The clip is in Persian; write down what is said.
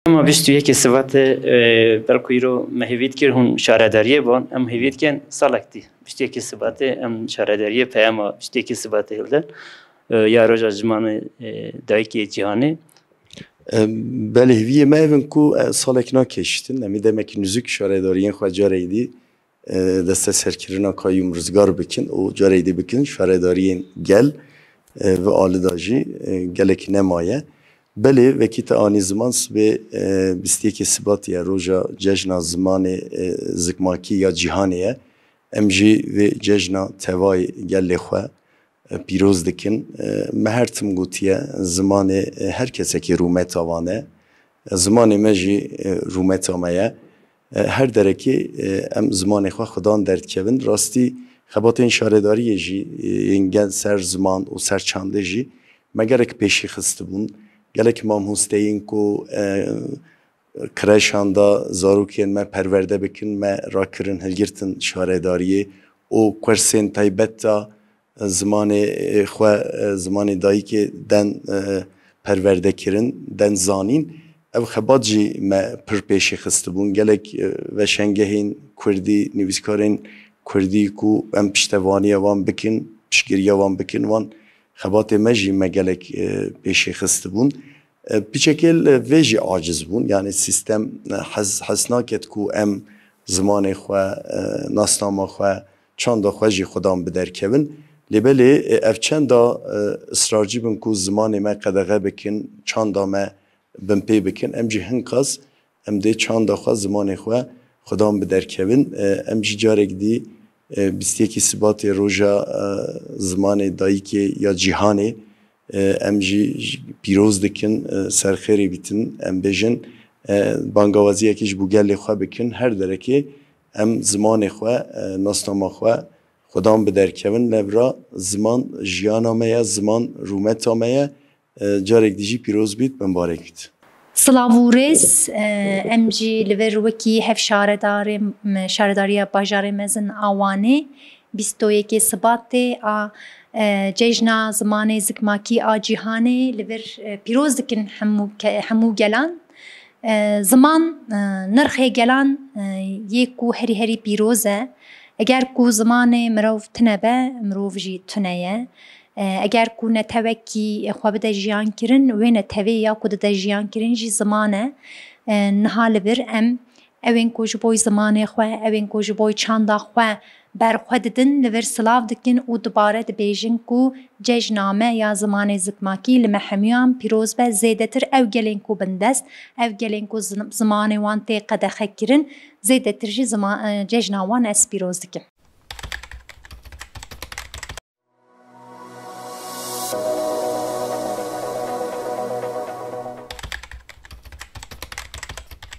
اما بیشتر یکی صفت برکویرو مهیوید کر هون شارداریه بان ام هیوید کن سالکتی بیشتر یکی صفت ام شارداریه پیام بیشتر یکی صفت هلدن یا روزا زمان دایکی جهانی بله هیوی ما ایون کو سالک نکشتن نمی demek نزیک شارداریین خو جاریدی دست سرکرنا کایم رزگار بکن او جاریدی بکن شارداریین گل و آلوداجی گلک نمایه بله وقتی آنی زمان به بیستی که ثباتی روزا جشن زمان زکماکی یا جهانیه امجی و جشن توای گل خو پیروز دکن مهرتم گوتیه زمان هر کسی که رومت آوانه زمان مجی رومت آمیه هر درکی ام زمان خودان درد کردن راستی خبات این شارداریه جی اینگن سر زمان و سر چنده جی مگرک پیشی خسته بون گلک مام هستین کو کرایشاندا زاروکین ما پرورده بکن ما راکرن هلگرتن شارداریه او کرسین تایبتا زمان خو زمان دایی که دن پرورده کرن دن زانین او خباجی ما پر پیشی خسته بون گلک و شنگهین کردی نویسکارین کردی کو ام پشتوانی وان بکن پشگیری وان بکن وان خبات مجی مگلک پیشی خسته بون بشکل ویجی عاجز بون یعنی سیستم حسناکت کو ام زمان خو ناسنامه خو چند خو جی خودم بدر کبن لبلی افچند دا اصرارجی بن کو زمان ما قدغه بکن چند ما بنپی بکن ام جی هنکاس ام ده چند خو زمان خو خودم بدر کبن ام جی جارک دی بیستی کی ثبات روزا زمان دایی که یا جهانی ام جی پیروز دکن سرخیری بیتن ام بجن بانگوازی یکیش بوگل خو بکن هر درکی ام زمان خو ناسنامه خو خدام بدر کون لورا زمان جیانامه زمان رومتامه جارک دیجی پیروز بیت بمبارک بیت سلاوورس امجی لور وکی هف شارداری باجار مزن آوانی بیستوی که سباته جیجنا زمان زکماکی جهانی لور پیروز دکن همو گلان زمان نرخ گلان یکو هری پیروزه اگر کو زمان مروف تنبه مروف جی تنیه اگر کو نتوکی خواب ده جیان کرن و نتوی یا کو ده جیان کرن جی زمانه نهال بر ام اوین کو جبوی زمانه خواه اوین کو جبوی چاندا خواه بر خود دن لور سلاف دکن او دوباره ده بیجن کو ججنامه یا زمان زکماکی لمحمیان پیروز به زیده تر او گلین کو بندست او گلین کو زمان وان تی قدخه کرن زیده تر جی ججناوان اس پیروز دکن